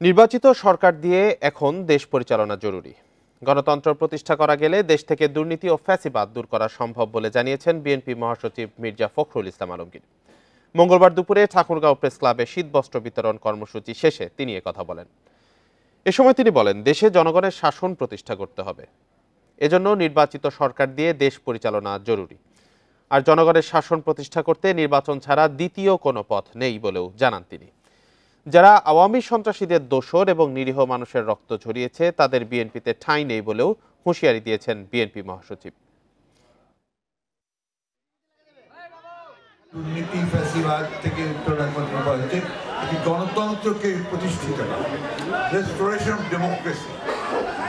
নির্বাচিত সরকার দিয়ে এখন দেশ পরিচালনা জরুরি। গণতন্ত্র প্রতিষ্ঠা করা গেলে দেশ থেকে দুর্নীতি ও ফ্যাসিবাদ দূর করা সম্ভব বলে জানিয়েছেন বিএনপি মহাসচিব মির্জা ফখরুল ইসলাম আলমগীর। মঙ্গলবার দুপুরে ঠাকুরগাঁও প্রেস ক্লাবে শীতবস্ত্র বিতরণ কর্মসূচি শেষে তিনি একথা বলেন। এ সময় তিনি বলেন, দেশে জনগণের শাসন প্রতিষ্ঠা করতে হবে, এজন্য নির্বাচিত সরকার দিয়ে দেশ পরিচালনা জরুরি। আর জনগণের শাসন প্রতিষ্ঠা করতে নির্বাচন ছাড়া দ্বিতীয় কোনো পথ নেই বলেও জানান তিনি। যারা আওয়ামী সন্ত্রাসীদের দোসর এবং নিরীহ মানুষের রক্ত ঝরিয়েছে তাদের বিএনপিতে ঠাঁই নেই বলেও হুঁশিয়ারি দিয়েছেন বিএনপি মহাসচিব। দুর্নীতি ফ্যাসিবাদ থেকে উত্তরণ করতে হচ্ছে একটি গণতন্ত্রকে প্রতিষ্ঠিত করা, রেস্টোরেশন অফ ডেমোক্রেসি,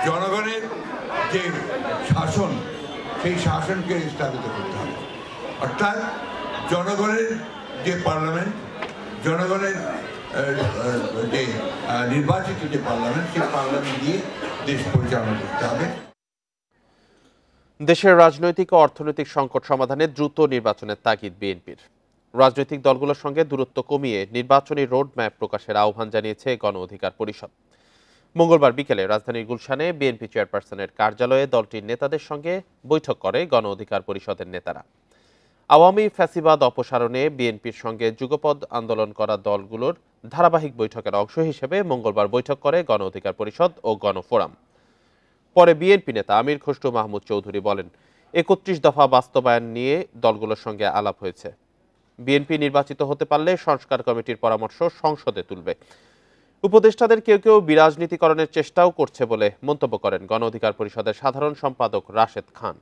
জনগণের যে শাসন সেই শাসনকে স্থাপিত করতে হবে। অর্থাৎ জনগণের যে পার্লামেন্ট, জনগণের যে নির্বাচিত যে পার্লামেন্ট, সেই পার্লামেন্ট দিয়ে দেশ পরিচালনা করতে হবে। দেশের রাজনৈতিক ও অর্থনৈতিক সংকট সমাধানে দ্রুত নির্বাচনের তাগিদ বিএনপির। রাজনৈতিক দলগুলোর সঙ্গে দূরত্ব কমিয়ে নির্বাচনী রোড ম্যাপ প্রকাশের আহ্বান জানিয়েছে গণ অধিকার পরিষদ। মঙ্গলবার বিকেলে রাজধানীর গুলশানে বিএনপি চেয়ারপারসনের কার্যালয়ে দলটির নেতাদের সঙ্গে বৈঠক করে গণ অধিকার পরিষদের নেতারা। আওয়ামী ফ্যাসিবাদ অপসারণে বিএনপির সঙ্গে যুগপৎ আন্দোলন করা দলগুলোর ধারাবাহিক বৈঠকের অংশ হিসেবে মঙ্গলবার বৈঠক করে গণ অধিকার পরিষদ ও গণফোরাম। পরে বিএনপি নেতা আমির খসরু মাহমুদ চৌধুরী বলেন, ৩১ দফা বাস্তবায়ন নিয়ে দলগুলোর সঙ্গে আলাপ হয়েছে। বিএনপি নির্বাচিত হতে পারলে সংস্কার কমিটির পরামর্শ সংসদে তুলবে। উপদেষ্টাদের কেউ কেউ বিরাজনীতিকরণের চেষ্টাও করছে বলে মন্তব্য করেন গণ অধিকার পরিষদের সাধারণ সম্পাদক রাশেদ খান।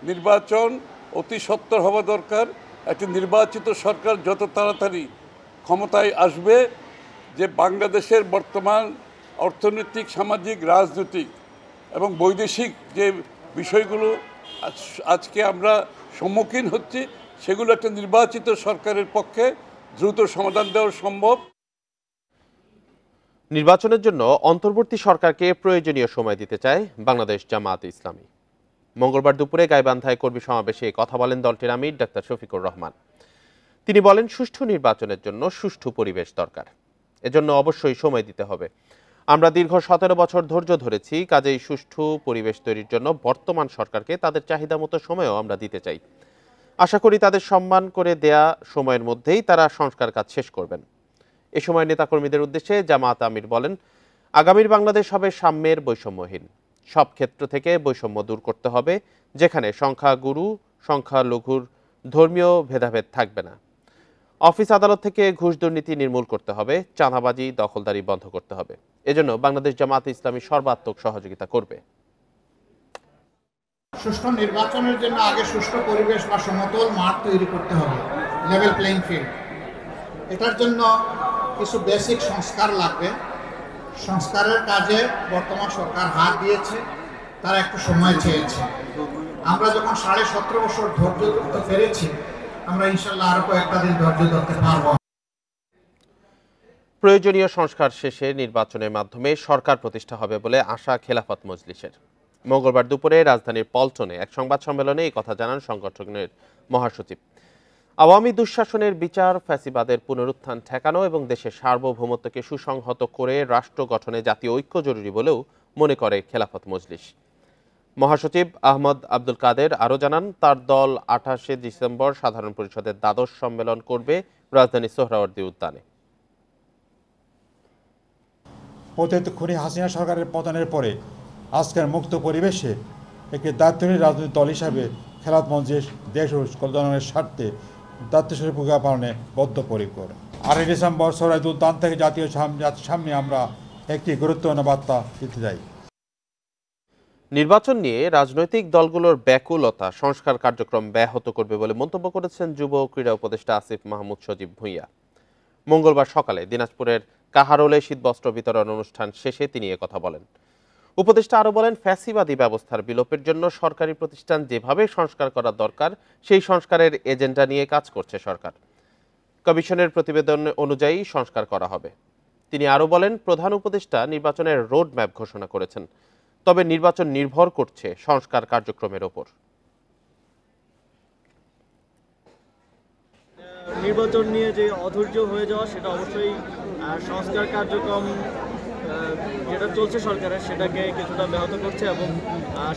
নির্বাচন অতি সত্বর হওয়া দরকার। একটি নির্বাচিত সরকার যত তাড়াতাড়ি ক্ষমতায় আসবে, যে বাংলাদেশের বর্তমান অর্থনৈতিক, সামাজিক, রাজনৈতিক এবং বৈদেশিক যে বিষয়গুলো আজকে আমরা সম্মুখীন হচ্ছি, সেগুলো একটা নির্বাচিত সরকারের পক্ষে দ্রুত সমাধান দেওয়া সম্ভব। নির্বাচনের জন্য অন্তর্বর্তী সরকারকে প্রয়োজনীয় সময় দিতে চায় বাংলাদেশ জামায়াতে ইসলামী। মঙ্গলবার দুপুরে গাইবান্ধায় কর্মী সমাবেশে কথা বলেন দলটির আমির ডাক্তার শফিকুর রহমান। তিনি বলেন, সুষ্ঠু নির্বাচনের জন্য সুষ্ঠু পরিবেশ দরকার, এজন্য অবশ্যই সময় দিতে হবে। আমরা দীর্ঘ ১৭ বছর ধৈর্য ধরেছি, কাজেই সুষ্ঠু পরিবেশ তৈরির জন্য বর্তমান সরকারকে তাদের চাহিদা মতো সময়ও আমরা দিতে চাই। আশা করি তাদের সম্মান করে দেয়া সময়ের মধ্যেই তারা সংস্কার কাজ শেষ করবেন। এ সময় নেতাকর্মীদের উদ্দেশ্যে জামায়াত আমির বলেন, আগামীর বাংলাদেশ হবে সাম্যের, বৈষম্যহীন। সব ক্ষেত্র থেকে বৈষম্য দূর করতে হবে, যেখানে সংখ্যাগুরু সংখ্যালঘুর ধর্মীয় ভেদাভেদ থাকবে না। অফিস আদালত থেকে ঘুষ দুর্নীতি নির্মূল করতে হবে, চাঁদাবাজি দখলদারি বন্ধ করতে হবে। এজন্য বাংলাদেশ জামায়াতে ইসলামী সর্বাত্মক সহযোগিতা করবে। সুষ্ঠু নির্বাচনের জন্য আগে সুষ্ঠু পরিবেশ বা সমতল মাঠ তৈরি করতে হবে, লেভেল প্লেইং ফিল্ড। এটার জন্য কিছু বেসিক সংস্কার লাগবে। সংস্কারের কাজে বর্তমান সরকার হাত দিয়েছে, তারা একটু সময় চেয়েছে। আমরা যখন 17.5 বছর ধৈর্য ধরতে পেরেছি, আমরা ইনশাল্লাহ আরো কয়েকটা দিন ধৈর্য ধরতে পারবো। প্রয়োজনীয় সংস্কার শেষে নির্বাচনের মাধ্যমে সরকার প্রতিষ্ঠা হবে বলে আশা খেলাফত মজলিসের। মঙ্গলবার দুপুরে রাজধানীর পল্টনে এক সংবাদ সম্মেলনে এই কথা জানান সংগঠনের মহাসচিব। আওয়ামী দুঃশাসনের বিচার, ফ্যাসিবাদের পুনরুত্থান ঠেকানো এবং দেশের সার্বভৌমত্বকে সুসংহত করে রাষ্ট্র গঠনে জাতীয় ঐক্য জরুরি বলেও মনে করে খেলাফত মজলিস। মহাসচিব আহমদ আব্দুল কাদের আরও জানান, তার দল 28শে ডিসেম্বর সাধারণ পরিষদের দ্বাদশ সম্মেলন করবে রাজধানী সোহরাওয়ার্দী উদ্যানে। পতিত খুনি হাসিনা সরকারের পতনের পরে আজকের মুক্ত পরিবেশে একটি দায়িত্বশীল রাজনৈতিক দল হিসাবে খেলাফত মজলিস দেশ ও জনগণের স্বার্থে দায়িত্বশীল ভূমিকা পালনে বদ্ধপরিকর। 8 ডিসেম্বর সোহরাওয়ার্দী উদ্যান থেকে জাতির সামনে আমরা একটি গুরুত্বপূর্ণ বার্তা দিতে চাই। নির্বাচন নিয়ে রাজনৈতিক দলগুলোর ব্যাকুলতা সংস্কার কার্যক্রম ব্যাহত করবে বলে মন্তব্য করেছেন যুব ও ক্রীড়া উপদেষ্টা আসিফ মাহমুদ সজীব ভূঁইয়া। মঙ্গলবার সকালে দিনাজপুরের কাহারোলে শীতবস্ত্র বিতরণ অনুষ্ঠান শেষে তিনি একথা বলেন। উপদেষ্টা আরও বলেন, ফ্যাসিবাদী ব্যবস্থার বিলোপের জন্য সরকারি প্রতিষ্ঠান যেভাবে সংস্কার করা দরকার, সেই সংস্কারের এজেন্ডা নিয়ে কাজ করছে সরকার। কমিশনের প্রতিবেদন অনুযায়ী সংস্কার করা হবে। তিনি আরও বলেন, প্রধান উপদেষ্টা নির্বাচনের রোড ম্যাপ ঘোষণা করেছেন, তবে নির্বাচন নির্ভর করছে সংস্কার কার্যক্রমের ওপর। নির্বাচন নিয়ে যে অধৈর্য হয়ে যাওয়া সেটা অবশ্যই সংস্কার কার্যক্রম যেটা চলছে সরকারের সেটাকে কিছুটা ব্যাহত করছে এবং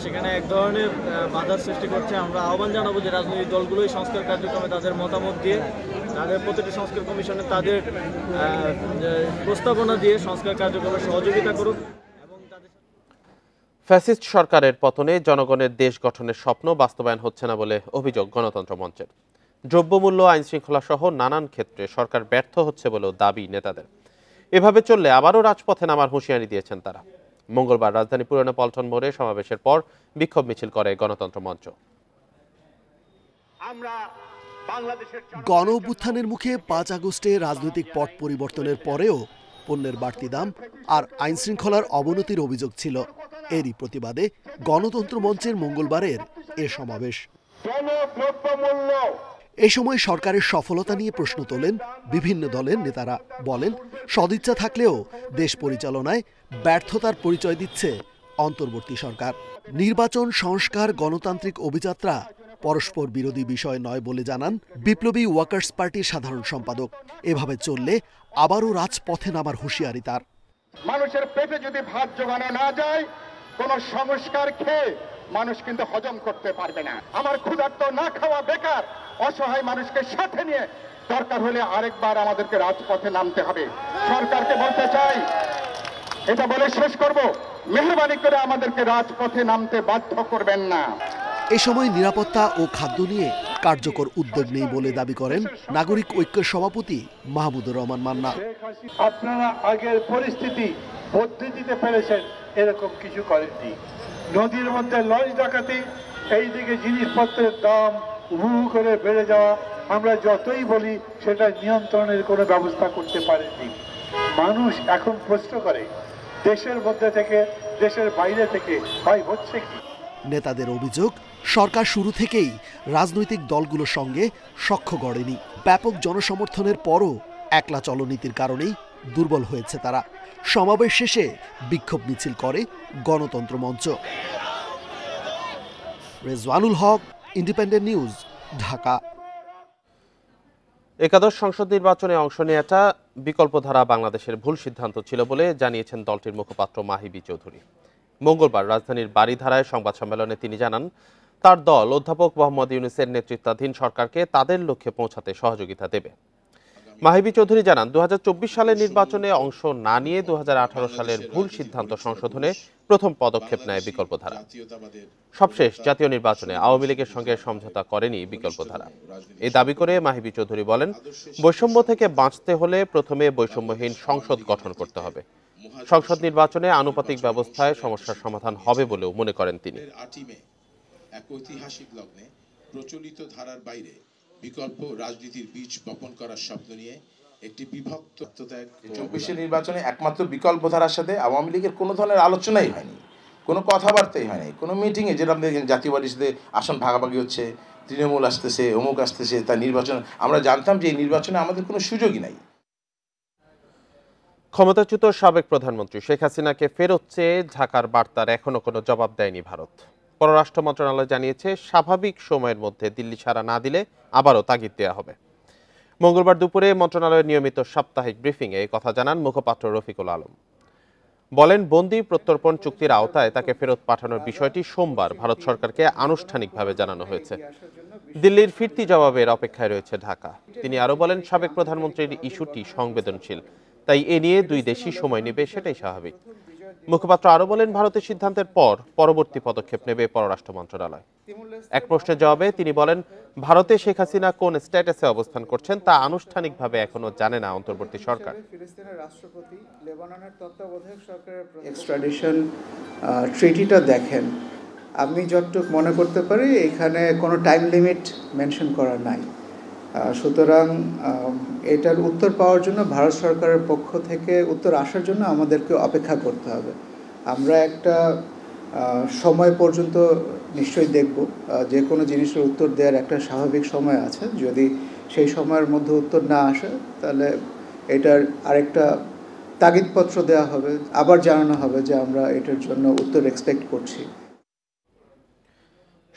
সেখানে এক ধরনের বাধার সৃষ্টি করছে। আমরা আহ্বান জানাবো যে রাজনৈতিক দলগুলোই সংস্কার কার্যক্রমে তাদের মতামত দিয়ে তাদের প্রতিটি সংস্কার কমিশনে তাদের প্রস্তাবনা দিয়ে সংস্কার কার্যক্রমে সহযোগিতা করুক এবং তাদের ফ্যাসিস্ট সরকারের পতনে জনগণের দেশ গঠনের স্বপ্ন বাস্তবায়ন হচ্ছে না বলে অভিযোগ গণতন্ত্র মঞ্চের। দ্রব্যমূল্য, আইন শৃঙ্খলা সহ নানান ক্ষেত্রে সরকার ব্যর্থ হচ্ছে বলেও দাবি নেতাদের। এভাবে চললে আবারও রাজপথে নামার হুঁশিয়ারি দিয়েছেন তারা। মঙ্গলবার রাজধানী পুরানো পল্টন মোড়ে সমাবেশের পর বিক্ষোভ মিছিল করে গণতন্ত্র মঞ্চ। গণ অভ্যুত্থানের মুখে 5 আগস্টে রাজনৈতিক পট পরিবর্তনের পরেও পণ্যের বাড়তি দাম আর আইন শৃঙ্খলার অবনতির অভিযোগ ছিল। এরই প্রতিবাদে গণতন্ত্র মঞ্চের মঙ্গলবারের এ সমাবেশ। এ সময় সরকারের সফলতা নিয়ে প্রশ্ন তোলেন বিভিন্ন দলের নেতারা। বলেন, সদিচ্ছা থাকলেও দেশ পরিচালনায় ব্যর্থতার পরিচয় দিচ্ছে অন্তর্বর্তী সরকার। নির্বাচন, সংস্কার, গণতান্ত্রিক অভিযাত্রা পরস্পর বিরোধী বিষয় নয় বলে জানান বিপ্লবী ওয়ার্কার্স পার্টির সাধারণ সম্পাদক। এভাবে চললে আবারও রাজপথে নামার হুঁশিয়ারি তার। মানুষের পেটে যদি ভাত জোগানো না যায়, কোন সংস্কার খেয়ে মানুষ কিন্তু হজম করতে পারবে না। আমার ক্ষুধার্ত না খাওয়া বেকার অসহায় মানুষকে সাথে নিয়ে দরকার হলে আরেকবার আমাদেরকে রাজপথে নামতে হবে। সরকারকে বলতে চাই, এটা বলে শেষ করব, মেহরবানি করে আমাদেরকে রাজপথে নামতে বাধ্য করবেন না। এ সময় নিরাপত্তা ও খাদ্য নিয়ে কার্যকর উদ্যোগ নেই বলে দাবি করেন নাগরিক ঐক্যের সভাপতি মাহমুদুর রহমান মান্না। আপনারা আগের পরিস্থিতি বদলে দিতে পেরেছেন, এরকম কিছু করেননি। নদীর মধ্যে লঞ্চ ডাকাতি, এইদিকে জিনিসপত্রের দাম হু করে বেড়ে যাওয়া, আমরা যতই বলি সেটা নিয়ন্ত্রণের কোনো ব্যবস্থা করতে পারেননি। মানুষ এখন প্রশ্ন করে, দেশের মধ্যে থেকে, দেশের বাইরে থেকে ভাই হচ্ছে কি? নেতাদের অভিযোগ, সরকার শুরু থেকেই রাজনৈতিক দলগুলোর সঙ্গে সখ্য গড়েনি। ব্যাপক জনসমর্থনের পরও একলা চলনীতির কারণেই দুর্বল হয়েছে তারা। সমাবেশ শেষে বিক্ষোভ মিছিল করে গণতন্ত্র মঞ্চ। রেজওয়ানুল হক, ইন্ডিপেন্ডেন্ট নিউজ, ঢাকা। একাদশ সংসদ নির্বাচনে অংশ নেওয়াটা বিকল্পধারা বাংলাদেশের ভুল সিদ্ধান্ত ছিল বলে জানিয়েছেন দলটির মুখপাত্র মাহিবী চৌধুরী। মঙ্গলবার রাজধানীর বারিধারায় সংবাদ সম্মেলনে তিনি জানান, তার দল অধ্যাপক মোহাম্মদ ইউনূসের নেতৃত্বাধীন সরকারকে তাদের লক্ষ্যে পৌঁছাতে সহযোগিতা দেবে। মাহিবী চৌধুরী জানান, 2024 সালের নির্বাচনে অংশ না নিয়ে 2018 সালের ভুল সিদ্ধান্ত সংশোধনে প্রথম পদক্ষেপ নেয় বিকল্পধারা। সবশেষ জাতীয় নির্বাচনে আওয়ামী লীগের সঙ্গে সমঝোতা করেনি বিকল্পধারা। এই দাবি করে মাহিবী চৌধুরী বলেন, বৈষম্য থেকে বাঁচতে হলে প্রথমে বৈষম্যহীন সংসদ গঠন করতে হবে। সংসদ নির্বাচনে আনুপাতিক ব্যবস্থায় সমস্যার সমাধান হবে বলেও মনে করেন তিনি। এক ঐতিহাসিক লগ্নে প্রচলিত ধারার বাইরে বিকল্প রাজনীতির বীজ বপন করার স্বপ্ন নিয়ে একটি বিভক্ত 24 নির্বাচনে একমাত্র বিকল্প ধারার সাথে আওয়ামী লীগের কোনো ধরনের আলোচনাই হয়নি, কোনো কথাবার্তাই হয়নি, কোনো মিটিংয়ে, যেটা আমাদের জাতীয় পার্টির সাথে আসন ভাগাভাগি হচ্ছে, তৃণমূল আসতেছে, অমুক আসতেছে, তার নির্বাচন, আমরা জানতাম যে এই নির্বাচনে আমাদের কোনো সুযোগই নাই। ক্ষমতাচ্যুত সাবেক প্রধানমন্ত্রী শেখ হাসিনাকে ফেরত চেয়ে ঢাকার বার্তার এখনো কোনো জবাব দেয়নি ভারত। পররাষ্ট্র মন্ত্রণালয় জানিয়েছে, স্বাভাবিক সময়ের মধ্যে দিল্লি সাড়া না দিলে আবারও তাগিদ দেওয়া হবে। মঙ্গলবার দুপুরে মন্ত্রণালয়ের নিয়মিত সাপ্তাহিক ব্রিফিংয়ে এই কথা জানান মুখপাত্র রফিকুল আলম। বলেন, বন্দি প্রত্যর্পণ চুক্তির আওতায় তাকে ফেরত পাঠানোর বিষয়টি সোমবার ভারত সরকারকে আনুষ্ঠানিকভাবে জানানো হয়েছে। দিল্লির ফিরতি জবাবের অপেক্ষায় রয়েছে ঢাকা। তিনি আরও বলেন, সাবেক প্রধানমন্ত্রীর ইস্যুটি সংবেদনশীল, তাই এ নিয়ে দুই দেশই সময় নেবে, সেটাই স্বাভাবিক। মুখপাত্র আরও বলেন, ভারতের সিদ্ধান্তের পর পরবর্তী পদক্ষেপ নেবে পররাষ্ট্র মন্ত্রণালয়। এক প্রশ্নের জবাবে তিনি বলেন, ভারতে শেখ হাসিনা কোন স্ট্যাটাসে অবস্থান করছেন তা আনুষ্ঠানিকভাবে এখনো জানে না অন্তর্বর্তী সরকার। ফিলিস্তিনের রাষ্ট্রপতি লেবাননের তত্ত্বাবধায়ক সরকারের এক্সট্রাডিশন ট্রিটিটা দেখেন, আমি যতটুকু মনে করতে পারি এখানে কোনো টাইম লিমিট মেনশন করা নাই। সুতরাং এটার উত্তর পাওয়ার জন্য ভারত সরকারের পক্ষ থেকে উত্তর আসার জন্য আমাদেরকে অপেক্ষা করতে হবে। আমরা একটা সময় পর্যন্ত নিশ্চয়ই দেখব, যে কোনো জিনিসের উত্তর দেওয়ার একটা স্বাভাবিক সময় আছে। যদি সেই সময়ের মধ্যে উত্তর না আসে তাহলে এটার আরেকটা তাগিদপত্র দেওয়া হবে, আবার জানানো হবে যে আমরা এটার জন্য উত্তর এক্সপেক্ট করছি।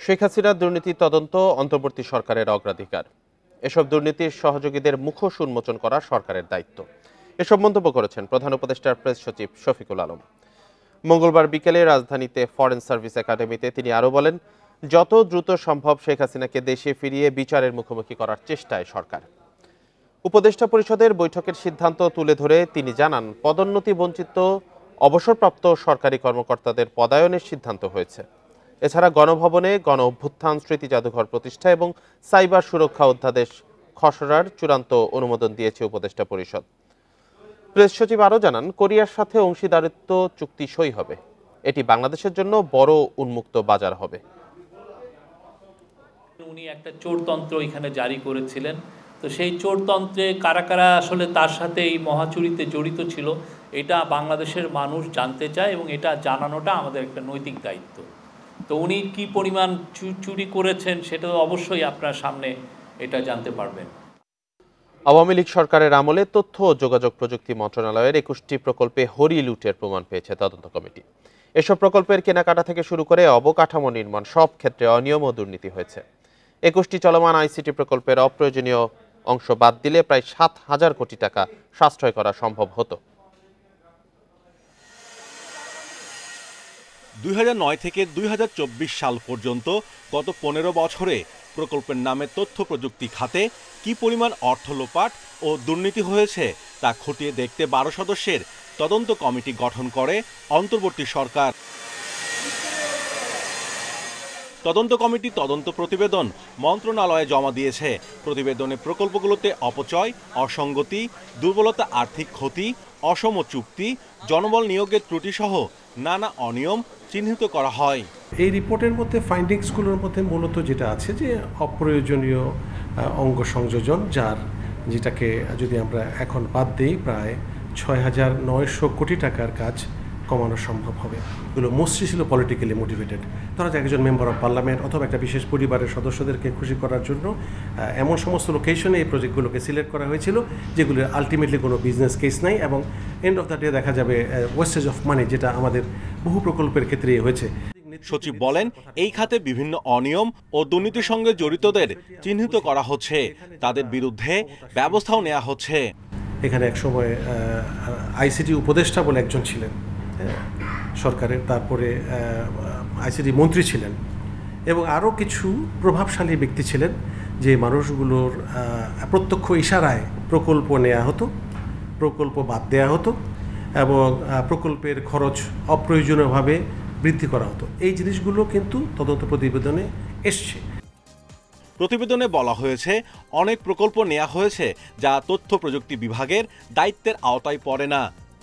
শেখ হাসিনার দুর্নীতি তদন্ত অন্তর্বর্তী সরকারের অগ্রাধিকার। এসব দুর্নীতির সহযোগীদের মুখোশ উন্মোচন করা সরকারের দায়িত্ব। এসব মন্তব্য করেছেন প্রধান উপদেষ্টার প্রেস সচিব শফিকুল আলম। মঙ্গলবার বিকেলে রাজধানীতে ফরেন সার্ভিস একাডেমিতে তিনি আরও বলেন, যত দ্রুত সম্ভব শেখ হাসিনাকে দেশে ফিরিয়ে বিচারের মুখোমুখি করার চেষ্টায় সরকার। উপদেষ্টা পরিষদের বৈঠকের সিদ্ধান্ত তুলে ধরে তিনি জানান, পদোন্নতি বঞ্চিত অবসরপ্রাপ্ত সরকারি কর্মকর্তাদের পদায়নের সিদ্ধান্ত হয়েছে। এছাড়া গণভবনে গণ অভ্যুত্থান স্মৃতি জাদুঘর প্রতিষ্ঠা এবং সাইবার সুরক্ষা অধ্যাদেশ খসড়ার চূড়ান্ত অনুমোদন দিয়েছে উপদেষ্টা পরিষদ। প্রেস সচিব আরও জানান, কোরিয়ার সাথে অংশীদারিত্ব চুক্তি সই হবে। এটি বাংলাদেশের জন্য বড় উন্মুক্ত বাজার হবে। উনি একটা চোরতন্ত্র এখানে জারি করেছিলেন, তো সেই চোরতন্ত্রে কারা কারা আসলে তার সাথে এই মহাচুরিতে জড়িত ছিল এটা বাংলাদেশের মানুষ জানতে চায় এবং এটা জানানোটা আমাদের একটা নৈতিক দায়িত্ব। তো উনি কি পরিমাণ চুরি করেছেন সেটা অবশ্যই আপনার সামনে এটা জানতে পারবেন। আওয়ামী লীগ সরকারের আমলে তথ্য ও যোগাযোগ প্রযুক্তি মন্ত্রণালয়ের ২১টি প্রকল্পে হরি লুটের প্রমাণ পেয়েছে তদন্ত কমিটি। এসব প্রকল্পের কেনাকাটা থেকে শুরু করে অবকাঠামো নির্মাণ সব ক্ষেত্রে অনিয়ম ও দুর্নীতি হয়েছে। ২১টি চলমান আইসিটি প্রকল্পের অপ্রয়োজনীয় অংশ বাদ দিলে প্রায় ৭,০০০ কোটি টাকা সাশ্রয় করা সম্ভব হতো। ২০০৯ থেকে ২০২৪ সাল পর্যন্ত গত ১৫ বছরে প্রকল্পের নামে তথ্য প্রযুক্তি খাতে কি পরিমাণ অর্থ লোপাট ও দুর্নীতি হয়েছে তা খতিয়ে দেখতে ১২ সদস্যের তদন্ত কমিটি গঠন করে অন্তর্বর্তী সরকার। তদন্ত কমিটি তদন্ত প্রতিবেদন মন্ত্রণালয়ে জমা দিয়েছে। প্রতিবেদনে প্রকল্পগুলোতে অপচয়, অসঙ্গতি, দুর্বলতা, আর্থিক ক্ষতি, অসম চুক্তি, জনবল নিয়োগের ত্রুটিসহ নানা অনিয়ম চিহ্নিত করা হয়। এই রিপোর্টের মধ্যে ফাইন্ডিংসগুলোর মধ্যে মূলত যেটা আছে যে অপ্রয়োজনীয় অঙ্গ সংযোজন, যেটাকে যদি আমরা এখন বাদ দিই প্রায় ৬,৯০০ কোটি টাকার কাজ কমানো সম্ভব হবে। এগুলো মোস্টলি ছিল পলিটিক্যালি মোটিভেটেড। ধরা যাক একজন মেম্বার অফ পার্লামেন্ট অথবা একটা বিশেষ পরিবারের সদস্যদেরকে খুশি করার জন্য এমন সমস্ত লোকেশনে এই প্রজেক্টগুলোকে সিলেক্ট করা হয়েছিল যেগুলোর আলটিমেটলি কোনো বিজনেস কেস নাই এবং এন্ড অফ দ্য ডে দেখা যাবে ওয়েস্টেজ অফ মানি, যেটা আমাদের বহু প্রকল্পের ক্ষেত্রে হয়েছে। সচিব বলেন, এই খাতে বিভিন্ন অনিয়ম ও দুর্নীতির সঙ্গে জড়িতদের চিহ্নিত করা হচ্ছে, তাদের বিরুদ্ধে ব্যবস্থাও নেওয়া হচ্ছে। এখানে একসময় আইসিটি উপদেষ্টা বলে একজন ছিলেন সরকারের, তারপরে আইসিটি মন্ত্রী ছিলেন এবং আরও কিছু প্রভাবশালী ব্যক্তি ছিলেন যে মানুষগুলোর প্রত্যক্ষ ইশারায় প্রকল্প নেওয়া হতো, প্রকল্প বাদ দেওয়া হতো এবং প্রকল্পের খরচ অপ্রয়োজনীয়ভাবে বৃদ্ধি করা হতো। এই জিনিসগুলো কিন্তু তদন্ত প্রতিবেদনে এসছে। প্রতিবেদনে বলা হয়েছে, অনেক প্রকল্প নেওয়া হয়েছে যা তথ্য প্রযুক্তি বিভাগের দায়িত্বের আওতায় পড়ে না।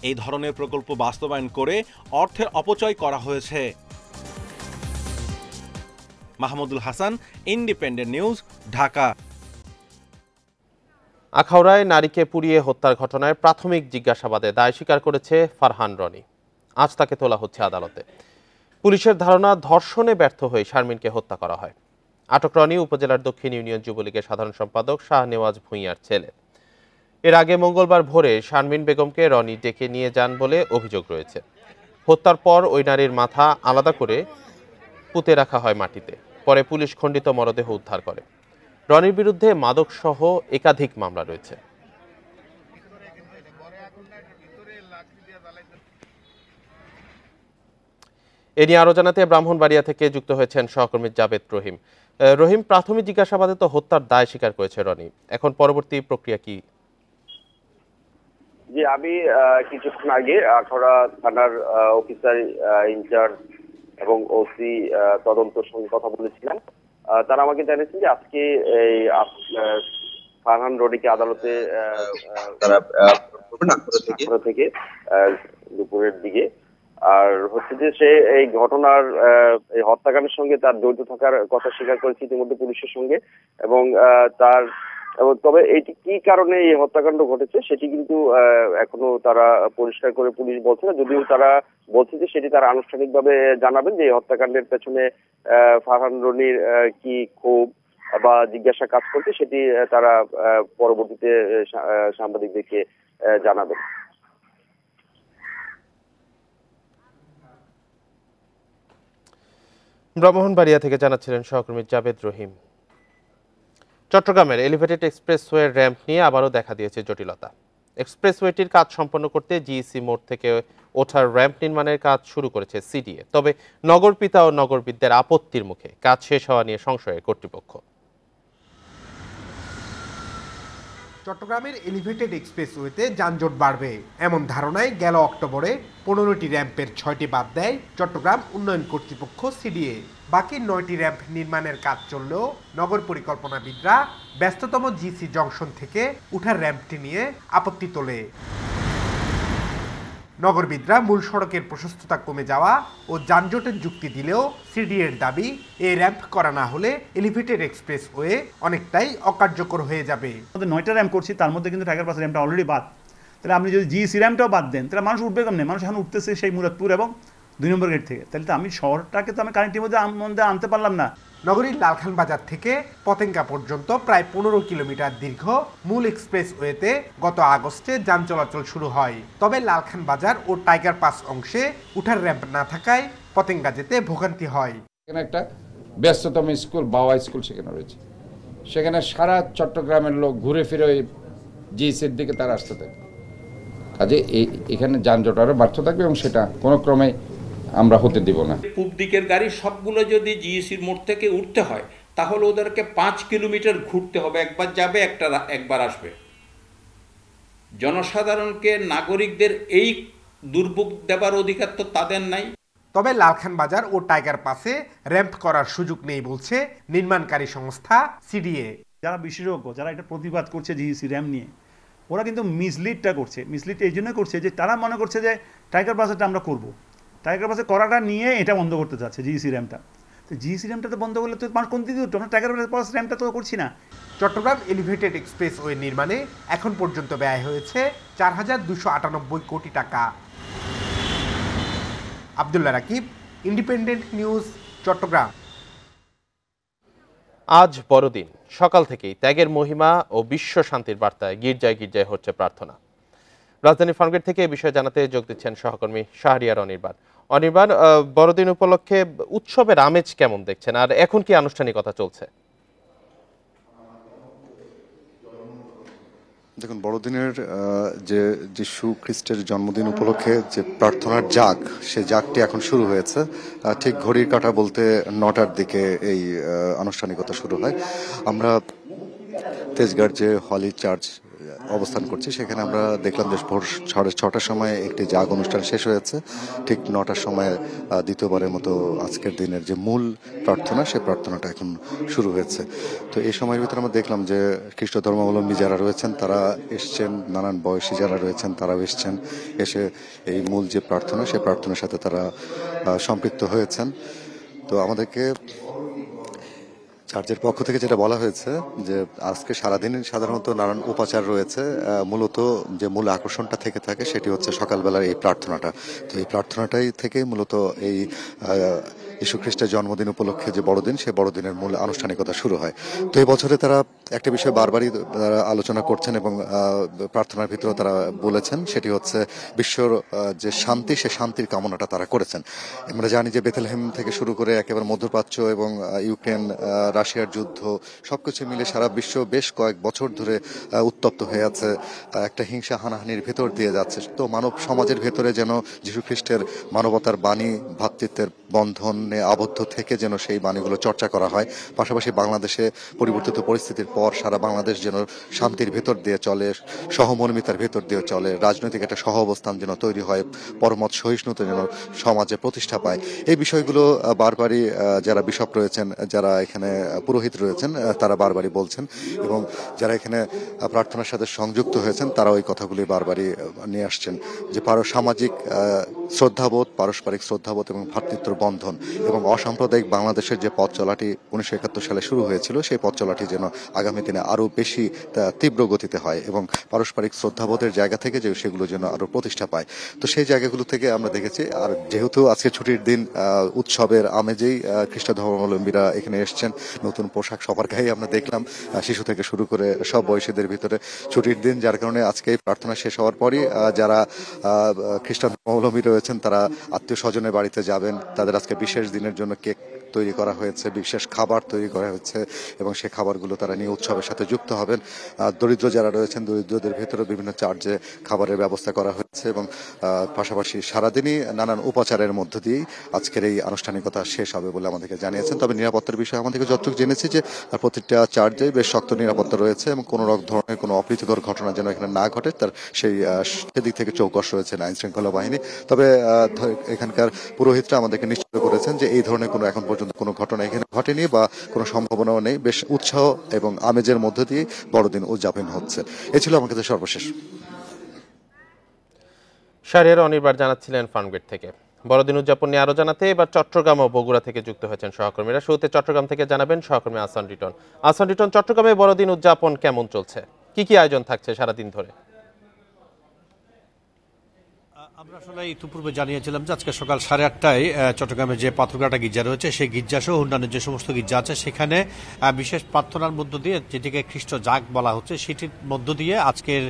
এই ধরনের প্রকল্প বাস্তবায়ন করে অর্থের অপচয় করা হয়েছে। Mahmudul Hasan, Independent News, Dhaka. আখাউড়ায় নারীকে পুড়িয়ে হত্যার ঘটনায় প্রাথমিক জিজ্ঞাসাবাদে দায় স্বীকার করেছে ফারহান রনি। আজ তাকে তোলা হচ্ছে আদালতে। পুলিশের ধারণা, ধর্ষণে ব্যর্থ হয়ে শারমিনকে হত্যা করা হয়। আটক রনি উপজেলার দক্ষিণ ইউনিয়ন যুবলীগের সাধারণ সম্পাদক শাহনেওয়াজ ভূঁইয়ার ছেলে। এর আগে মঙ্গলবার ভোরে শারমিন বেগমকে রনি ডেকে নিয়ে যান বলে অভিযোগ রয়েছে। হত্যার পর ওই নারীর মাথা আলাদা করে পুঁতে রাখা হয় মাটিতে। পরে পুলিশ খণ্ডিত মরদেহ উদ্ধার করে। রনির বিরুদ্ধে মাদকসহ একাধিক মামলা রয়েছে। এ নিয়ে আরো জানাতে ব্রাহ্মণবাড়িয়া থেকে যুক্ত হয়েছেন সহকর্মী জাবেদ রহিম। রহিম, প্রাথমিক জিজ্ঞাসাবাদে তো হত্যার দায় স্বীকার করেছে রনি, এখন পরবর্তী প্রক্রিয়া কি? জি, আমি কিছুক্ষণ আগে আখাউড়া থানার অফিসার ইনচার্জ এবং ওসি তদন্তর সঙ্গে কথা বলেছিলাম। তারা আমাকে জানিয়েছেন যে আজকে এই ফারহান রনিকে আদালতে থেকে দুপুরের দিকে, আর হচ্ছে যে সে এই ঘটনার এই হত্যাকাণ্ডের সঙ্গে তার জড়িত থাকার কথা স্বীকার করেছে ইতিমধ্যে পুলিশের সঙ্গে এবং তবে এটি কি কারণে এই হত্যাকাণ্ড ঘটেছে সেটি কিন্তু এখনো তারা পরিষ্কার করে পুলিশ বলছে না, যদিও তারা বলছে যে সেটি তারা আনুষ্ঠানিকভাবে জানাবেন যে এই হত্যাকাণ্ডের পেছনে ফারহান রনির কি ক্ষোভ বা জিজ্ঞাসা কাজ করছে সেটি তারা পরবর্তীতে সাংবাদিকদেরকে জানাবেন। ব্রাহ্মণবাড়িয়া থেকে জানাচ্ছিলেন সহকর্মী জাবেদ রহিম। চট্টগ্রামের এলিভেটেড এক্সপ্রেসওয়ে র্যাম্প নিয়ে আবারও দেখা দিয়েছে জটিলতা। এক্সপ্রেসওয়েটির কাজ সম্পন্ন করতে জিইসি মোড় থেকে ওঠার র্যাম্প নির্মাণের কাজ শুরু করেছে সিডিএ। তবে নগরপিতা ও নগরবিদদের আপত্তির মুখে কাজ শেষ হওয়া নিয়ে সংশয়ে কর্তৃপক্ষ। চট্টগ্রামের এলিভেটেড এক্সপ্রেসওয়েতে যানজট বাড়বে এমন ধারণায় গেল অক্টোবরে 15টি র্যাম্পের 6টি বাদ দেয় চট্টগ্রাম উন্নয়ন কর্তৃপক্ষ সিডিএ। বাকি 9টি র্যাম্প নির্মাণের কাজ চললেও নগর পরিকল্পনাবিদরা ব্যস্ততম জিসি জংশন থেকে উঠার র্যাম্পটি নিয়ে আপত্তি তোলে। নগরবিদরা মূল সড়কের প্রশস্ততা কমে যাওয়া ও যানজটের যুক্তি দিলেও সিডিএর দাবি এই র্যাম্প করা না হলে এলিভেটেড এক্সপ্রেসওয়ে অনেকটাই অকার্যকর হয়ে যাবে। আমাদের 9টা র্যাম্প করছি, তার মধ্যে কিন্তু টাইগার পাস র্যাম্পটা অলরেডি বাদ। তাহলে আপনি যদি জিসি র্যাম্পটাও বাদ দেন তাহলে মানুষ উঠবে কেমনে? মানুষ এখন উঠতেছে সেই মুরাদপুর এবং 2 নম্বর গেট থেকে। তাহলে তো আমি শহরটাকে তো আমি কানেক্টির মধ্যে আনতে পারলাম না। নগরীর লালখান বাজার থেকে পতেঙ্গা পর্যন্ত প্রায় 15 কিলোমিটার দীর্ঘ মূল এক্সপ্রেসওয়েতে গত আগস্টে যান চলাচল শুরু হয়। তবে লালখান বাজার ও টাইগার পাস অংশে উঠার র্যাম্প না থাকায় পতেঙ্গা যেতে ভোগান্তি হয়। এখানে একটা ব্যস্ততম স্কুল বাওয়া স্কুল সেখানে রয়েছে, সেখানে সারা চট্টগ্রামের লোক ঘুরে ফিরে ওই জিএসির দিকে তারা আসতে থাকে। কাজে এখানে যানজট আরও বাড়তে থাকবে এবং সেটা কোনো ক্রমে আমরা হতে দিব না। পূব দিকের গাড়ি সবগুলো যদি জিইসির মোড় থেকে উঠতে হয় তাহলে ওদেরকে 5 কিলোমিটার ঘুরতে হবে, একবার যাবে একবার আসবে। জনসাধারণকে নাগরিকদের এই দুর্ভোগ দেবার অধিকার তো তাদের নাই। তবে লালখান বাজার ও টাইগার পাসে র্যাম্প করার সুযোগ নেই বলছে নির্মাণকারী সংস্থা সিডিএ। যারা বিশেষজ্ঞ, যারা এটা প্রতিবাদ করছে জিইসি র্যাম্প নিয়ে, ওরা কিন্তু মিসলিডটা করছে। মিসলিড এই জন্য করছে যে তারা মনে করছে যে টাইগার পাসটা আমরা করব, টাইগার পাসে করাটা নিয়ে এটা বন্ধ করতে চাচ্ছে জিইসি র্যাম্পটা। তো জিইসি র্যাম্পটা তো বন্ধ করলে তো মানুষ কোন দিকে উঠবে? আমরা টাইগার পাস র্যাম্পটা তো করছি না। চট্টগ্রাম এলিভেটেড এক্সপ্রেসওয়ে নির্মাণে এখন পর্যন্ত ব্যয় হয়েছে 4,298 কোটি টাকা। Abdullah Rakib, independent news, Chittagong. আজ বড়দিন। সকাল থেকেই ত্যাগের মহিমা ও বিশ্ব শান্তির বার্তায় গির্জায় গির্জায় হচ্ছে প্রার্থনা। রাজধানী ফার্মগেট থেকে এই বিষয়ে জানাতে যোগ দিচ্ছেন সহকর্মী শাহরিয়ার অনির্বাণ। অনির্বাণ, বড়দিন উপলক্ষে উৎসবের আমেজ কেমন দেখছেন, আর এখন কি আনুষ্ঠানিকতা চলছে? দেখুন, বড়দিনের যে যিশু খ্রিস্টের জন্মদিন উপলক্ষে যে প্রার্থনার জাগ, সে জাগটি এখন শুরু হয়েছে। ঠিক ঘড়ির কাঁটা বলতে 9টার দিকে এই আনুষ্ঠানিকতা শুরু হয়। আমরা তেজগাঁর যে হলি চার্চ অবস্থান করছি, সেখানে আমরা দেখলাম যে ভোর 6:30টার সময় একটি জাগ অনুষ্ঠান শেষ হয়েছে। ঠিক 9টার সময় দ্বিতীয়বারের মতো আজকের দিনের যে মূল প্রার্থনা, সেই প্রার্থনাটা এখন শুরু হয়েছে। তো এই সময়ের ভিতরে আমরা দেখলাম যে খ্রিস্ট ধর্মাবলম্বী যারা রয়েছেন তারা এসছেন, নানান বয়সী যারা রয়েছেন তারাও এসছেন, এসে এই মূল যে প্রার্থনা, সেই প্রার্থনার সাথে তারা সম্পৃক্ত হয়েছেন। তো আমাদেরকে চার্চের পক্ষ থেকে যেটা বলা হয়েছে যে আজকে সারাদিন সাধারণত নানান উপাচার রয়েছে, মূলত যে মূল আকর্ষণটা থেকে থাকে সেটি হচ্ছে সকালবেলার এই প্রার্থনাটা। তো এই প্রার্থনাটাই থেকে মূলত এই যীশু খ্রিস্টের জন্মদিন উপলক্ষে যে বড়দিন, সেই বড়দিনের মূল আনুষ্ঠানিকতা শুরু হয়। তো এই বছরে তারা একটা বিষয় বারবারই তারা আলোচনা করছেন এবং প্রার্থনার ভিতরে তারা বলেছেন, সেটি হচ্ছে বিশ্বর যে শান্তি, সে শান্তির কামনাটা তারা করেছেন। আমরা জানি যে বেথলেহেম থেকে শুরু করে একেবারে মধ্যপ্রাচ্য এবং ইউক্রেন রাশিয়ার যুদ্ধ সবকিছু মিলে সারা বিশ্ব বেশ কয়েক বছর ধরে উত্তপ্ত হয়ে আছে, একটা হিংসা হানাহানির ভেতর দিয়ে যাচ্ছে। তো মানব সমাজের ভেতরে যেন যীশু খ্রিস্টের মানবতার বাণী, ভ্রাতৃত্বের বন্ধনে আবদ্ধ থেকে যেন সেই বাণীগুলো চর্চা করা হয়। পাশাপাশি বাংলাদেশে পরিবর্তিত পরিস্থিতির পর সারা বাংলাদেশ যেন শান্তির ভেতর দিয়ে চলে, সহমর্মিতার ভেতর দিয়ে চলে, রাজনৈতিক একটা সহ অবস্থান যেন তৈরি হয়, পরমত সহিষ্ণুতা যেন সমাজে প্রতিষ্ঠা পায়। এই বিষয়গুলো বারবারই যারা বিশপ রয়েছেন, যারা এখানে পুরোহিত রয়েছেন, তারা বারবারই বলছেন এবং যারা এখানে প্রার্থনার সাথে সংযুক্ত হয়েছেন তারা ওই কথাগুলি বারবারই নিয়ে আসছেন যে সামাজিক শ্রদ্ধাবোধ, পারস্পরিক শ্রদ্ধাবোধ এবং ভ্রাতৃত্বের বন্ধন এবং অসাম্প্রদায়িক বাংলাদেশের যে পথ চলাটি 1971 সালে শুরু হয়েছিল, সেই পথ চলাটি যেন আগামী দিনে আরও বেশি তীব্র গতিতে হয় এবং পারস্পরিক শ্রদ্ধাবোধের জায়গা থেকে যে সেগুলো যেন আরও প্রতিষ্ঠা পায়। তো সেই জায়গাগুলো থেকে আমরা দেখেছি। আর যেহেতু আজকে ছুটির দিন, উৎসবের আমেজেই খ্রিস্ট ধর্মাবলম্বীরা এখানে এসছেন, নতুন পোশাক সবার গায়ে আমরা দেখলাম, শিশু থেকে শুরু করে সব বয়সীদের ভিতরে ছুটির দিন, যার কারণে আজকে এই প্রার্থনা শেষ হওয়ার পরই যারা খ্রিস্টান ধর্মাবলম্বী রয়েছেন তারা আত্মীয় স্বজনের বাড়িতে যাবেন, তাদের আজকে বিশেষ দিনের জন্য কেক তৈরি করা হয়েছে, বিশেষ খাবার তৈরি করা হয়েছে এবং সেই খাবারগুলো তারা নিয়ে উৎসবের সাথে যুক্ত হবেন। দরিদ্র যারা রয়েছেন দরিদ্রদের ভেতরে বিভিন্ন চার্জে খাবারের ব্যবস্থা করা হয়েছে এবং পাশাপাশি সারাদিনই নানান উপাচারের মধ্য দিয়েই আজকের এই আনুষ্ঠানিকতা শেষ হবে বলে আমাদেরকে জানিয়েছেন। তবে নিরাপত্তার বিষয়ে আমাদেরকে যতটুকু জেনেছি যে প্রতিটা চার্জে বেশ শক্ত নিরাপত্তা রয়েছে এবং কোনো ধরনের কোনো অপ্রীতিকর ঘটনা যেন এখানে না ঘটে তার সেদিক থেকে চৌকস রয়েছে আইন শৃঙ্খলা বাহিনী। তবে এখানকার পুরোহিতরা আমাদেরকে নিশ্চিত করেছেন যে এই ধরনের কোনো এখন পর্যন্ত কোনো ঘটনা এখানে ঘটেনি বা কোনো সম্ভাবনাও নেই। বেশ উৎসাহ এবং আমেজের মধ্য দিয়ে বড়দিন উদযাপন হচ্ছে। এ ছিল আমার কাছে সর্বশেষ। শাহরিয়ার অনির্বাণ জানাচ্ছিলেন ফার্মগেট থেকে। বড়দিন উদযাপন নিয়ে আরো জানাতে এবার চট্টগ্রাম ও বগুড়া থেকে যুক্ত হয়েছেন সহকর্মীরা। শুরুতে চট্টগ্রাম থেকে জানাবেন সহকর্মী আহসান রিটন। আহসান রিটন, চট্টগ্রামে বড়দিন উদযাপন কেমন চলছে, কি কি আয়োজন থাকছে সারাদিন ধরে? আমরা আসলে ইতিপূর্বে জানিয়েছিলাম যে আজকে সকাল 8:30টায় চট্টগ্রামে যে পাথরঘাটা গির্জা রয়েছে সেই গির্জা সহ অন্যান্য যে সমস্ত গির্জা আছে সেখানে বিশেষ প্রার্থনার মধ্য দিয়ে, যেটিকে খ্রিস্ট জাগ বলা হচ্ছে, সেটির মধ্য দিয়ে আজকের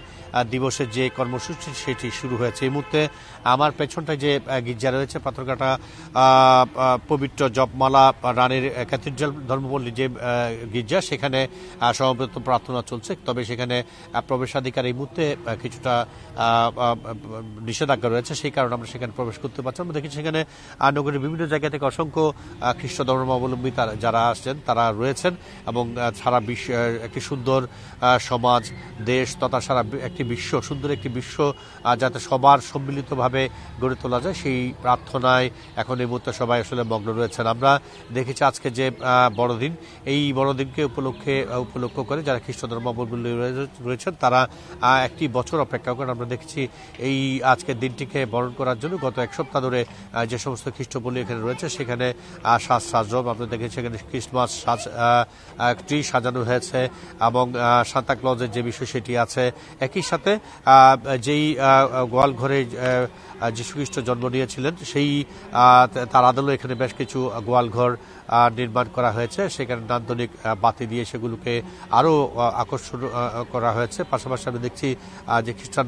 দিবসের যে কর্মসূচি সেটি শুরু হয়েছে। এই মুহূর্তে আমার পেছনটায় যে গির্জা রয়েছে পাথরঘাটা পবিত্র জপমালা রানীর ক্যাথিড্রাল ধর্মপল্লী যে গির্জা, সেখানে সমবেত প্রার্থনা চলছে। তবে সেখানে প্রবেশাধিকার এই মুহূর্তে কিছুটা নিষেধাজ্ঞা রয়েছে, সেই কারণে আমরা সেখানে প্রবেশ করতে পারছি। আমরা দেখি সেখানে নগরের বিভিন্ন জায়গা থেকে অসংখ্য খ্রিস্ট ধর্মাবলম্বী যারা আসছেন তারা রয়েছেন এবং সারা বিশ্ব একটি সুন্দর সমাজ, দেশ তথা সারা একটি বিশ্ব, সুন্দর একটি বিশ্ব যাতে সবার সম্মিলিতভাবে গড়ে তোলা যায় সেই প্রার্থনায় এখন এই মুহূর্তে সবাই আসলে মগ্ন রয়েছেন। আমরা দেখেছি আজকে যে বড়দিন, এই বড়দিনকে উপলক্ষ করে যারা খ্রিস্ট ধর্মাবলম্বী রয়েছেন তারা একটি বছর অপেক্ষা করেন। আমরা দেখেছি এই আজকের দিনটিকে বরণ করার জন্য গত এক সপ্তাহ ধরে যে সমস্ত খ্রিস্টপল্লী এখানে রয়েছে সেখানে সাজরব আমরা দেখেছি, সেখানে ক্রিসমাস ট্রি সাজানো হয়েছে এবং সান্তা ক্লজের যে বিষয় সেটি আছে। একই সাথে যেই গোয়াল ঘরে যীশু খ্রিস্ট জন্ম নিয়েছিলেন সেই তার আদলে এখানে বেশ কিছু গোয়াল ঘর নির্মাণ করা হয়েছে, সেখানে নান্দনিক বাতি দিয়ে সেগুলোকে আরও আকর্ষণ করা হয়েছে। পাশাপাশি আমি দেখছি যে খ্রিস্টান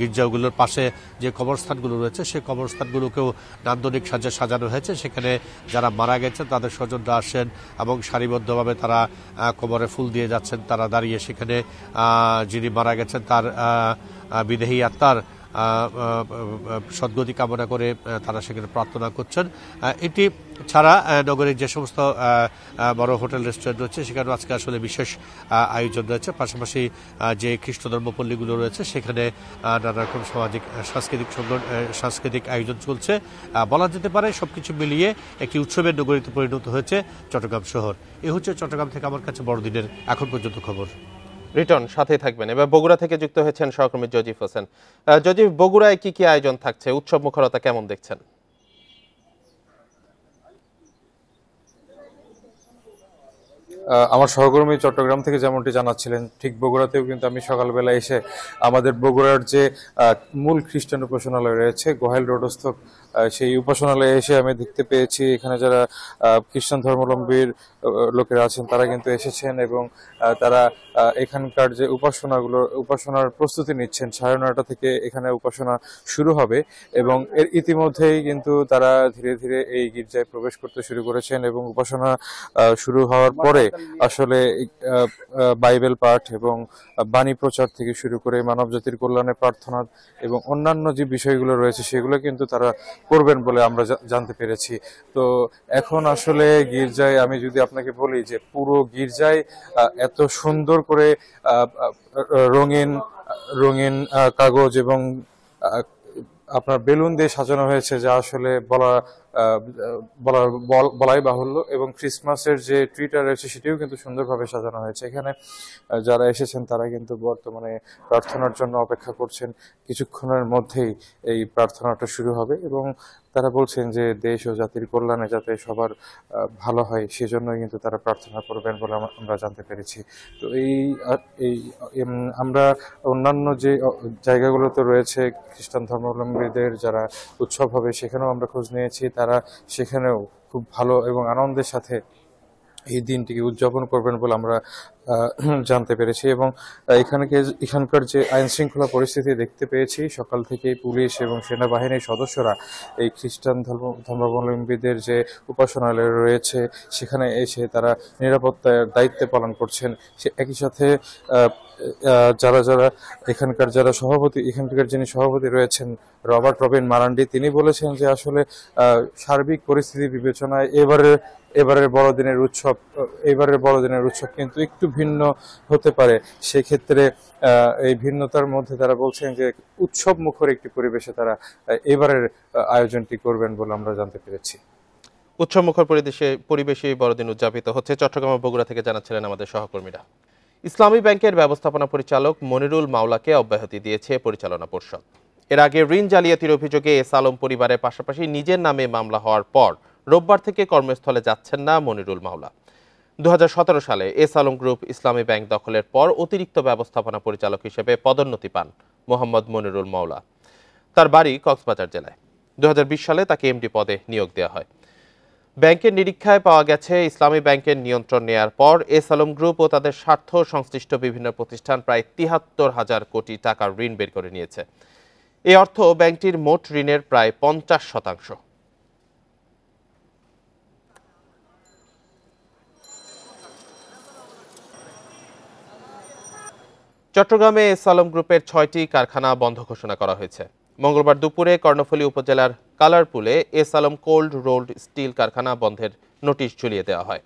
গির্জাগুলোর পাশে যে কবরস্থানগুলো রয়েছে সেই কবরস্থানগুলোকেও নান্দনিক সাজে সাজানো হয়েছে। সেখানে যারা মারা গেছেন তাদের স্বজনরা আসেন এবং সারিবদ্ধভাবে তারা কবরে ফুল দিয়ে যাচ্ছেন। তারা দাঁড়িয়ে সেখানে যিনি মারা গেছেন তার বিদেহী আত্মার সদ্গতি কামনা করে তারা সেখানে প্রার্থনা করছেন। এটি ছাড়া নগরের যে সমস্ত বড় হোটেল রেস্টুরেন্ট রয়েছে সেখানেও আজকে আসলে বিশেষ আয়োজন রয়েছে। পাশাপাশি যে খ্রিস্ট ধর্মপল্লীগুলো রয়েছে সেখানে নানা রকম সামাজিক সাংস্কৃতিক আয়োজন চলছে। বলা যেতে পারে সবকিছু মিলিয়ে একটি উৎসবের নগরীতে পরিণত হয়েছে চট্টগ্রাম শহর। এ হচ্ছে চট্টগ্রাম থেকে আমার কাছে বড়দিনের এখন পর্যন্ত খবর। রিটন, সাথে থাকবেন। এবার বগুড়া থেকে যুক্ত হয়েছেন সহকর্মী জজিফ হোসেন। জজিফ, বগুড়ায় কি কি আয়োজন থাকছে, উৎসব মুখরতা কেমন দেখছেন? আমার সহকর্মী চট্টগ্রাম থেকে যেমনটি জানাচ্ছিলেন ঠিক বগুড়াতেও কিন্তু আমি সকালবেলা এসে আমাদের বগুড়ার যে মূল খ্রিস্টান উপাসনালয় রয়েছে গোহাইল রোডস্থ সেই উপাসনালয়ে এসে আমি দেখতে পেয়েছি এখানে যারা খ্রিস্টান ধর্মাবলম্বীর লোকেরা আছেন তারা কিন্তু এসেছেন এবং তারা এখানকার যে উপাসনার প্রস্তুতি নিচ্ছেন। 9:30 থেকে এখানে উপাসনা শুরু হবে এবং এর ইতিমধ্যেই কিন্তু তারা ধীরে ধীরে এই গির্জায় প্রবেশ করতে শুরু করেছেন এবং উপাসনা শুরু হওয়ার পরে আসলে বাইবেল পাঠ এবং বাণী প্রচার থেকে শুরু করে মানব জাতির কল্যাণে প্রার্থনা এবং অন্যান্য যে বিষয়গুলো রয়েছে সেগুলো কিন্তু তারা করবেন বলে আমরা জানতে পেরেছি। তো এখন আসলে গির্জায় আমি যদি আপনাকে বলি যে পুরো গির্জায় এত সুন্দর করে রঙিন কাগজ এবং আপনার বেলুন দিয়ে সাজানো হয়েছে যা আসলে বলাই বাহুল্য এবং ক্রিসমাসের যে ট্রিটা রয়েছে সেটিও কিন্তু সুন্দরভাবে সাজানো হয়েছে। এখানে যারা এসেছেন তারা কিন্তু বর্তমানে প্রার্থনার জন্য অপেক্ষা করছেন। কিছুক্ষণের মধ্যেই এই প্রার্থনাটা শুরু হবে এবং তারা বলছেন যে দেশ ও জাতির কল্যাণে যাতে সবার ভালো হয় সেজন্যই কিন্তু তারা প্রার্থনা করবেন বলে আমরা জানতে পেরেছি। তো আমরা অন্যান্য যে জায়গাগুলোতে রয়েছে খ্রিস্টান ধর্মাবলম্বীদের যারা উৎসব হবে সেখানেও আমরা খোঁজ নিয়েছি, তারা সেখানেও খুব ভালো এবং আনন্দের সাথে এই দিনটিকে উদযাপন করবেন বলে আমরা জানতে পেরেছি এবং এখানকার যে আইন শৃঙ্খলা পরিস্থিতি দেখতে পেয়েছি, সকাল থেকেই পুলিশ এবং সেনাবাহিনীর সদস্যরা এই খ্রিস্টান ধর্মাবলম্বীদের যে উপাসনালয় রয়েছে সেখানে এসে তারা নিরাপত্তার দায়িত্ব পালন করছেন। একই সাথে যারা এখানকার যিনি সভাপতি রয়েছেন রবিন মারান্ডি, তিনি বলেছেন যে আসলে সার্বিক পরিস্থিতি বিবেচনায় এবারের বড়দিনের উৎসব কিন্তু একটু ভিন্ন হতে পারে। সেক্ষেত্রে এই ভিন্নতার মধ্যে তারা বলছেন যে উৎসব মুখর একটি পরিবেশে তারা এবারের আয়োজনটি করবেন বলে আমরা জানতে পেরেছি। উৎসব মুখর পরিবেশে বড়দিন উদযাপিত হচ্ছে। চট্টগ্রাম ও বগুড়া থেকে জানাচ্ছিলেন আমাদের সহকর্মীরা। ইসলামী ব্যাংকের ব্যবস্থাপনা পরিচালক মনিরুল মাওলাকে অব্যাহতি দিয়েছে পরিচালনা পর্ষদ। এর আগে ঋণ জালিয়াতির অভিযোগে এস আলম পরিবারের পাশাপাশি নিজের নামে মামলা হওয়ার পর রোববার থেকে কর্মস্থলে যাচ্ছেন না মনিরুল মাওলা। 2017 সালে এস আলম গ্রুপ ইসলামী ব্যাংক দখলের পর অতিরিক্ত ব্যবস্থাপনা পরিচালক হিসেবে পদোন্নতি পান মোহাম্মদ মনিরুল মাওলা। তার বাড়ি কক্সবাজার জেলায়। 2020 সালে তাকে এমডি পদে নিয়োগ দেওয়া হয়। ব্যাংকের নিরীক্ষায় পাওয়া গেছে, ইসলামী ব্যাংকের নিয়ন্ত্রণ নেয়ার পর এস আলম গ্রুপ ও তাদের স্বার্থ সংশ্লিষ্ট বিভিন্ন প্রতিষ্ঠান প্রায় 73,000 কোটি টাকার ঋণ বের করে নিয়েছে। এই অর্থ ব্যাংকটির মোট ঋণের প্রায় 50%। চট্টগ্রামে এস আলম গ্রুপের 6টি কারখানা বন্ধ ঘোষণা করা হয়েছে। মঙ্গলবার দুপুরে কর্ণফুলী উপজেলার কালারপুলে S Alam cold rolled steel কারখানা বন্ধের নোটিশ ঝুলিয়ে দেওয়া হয়।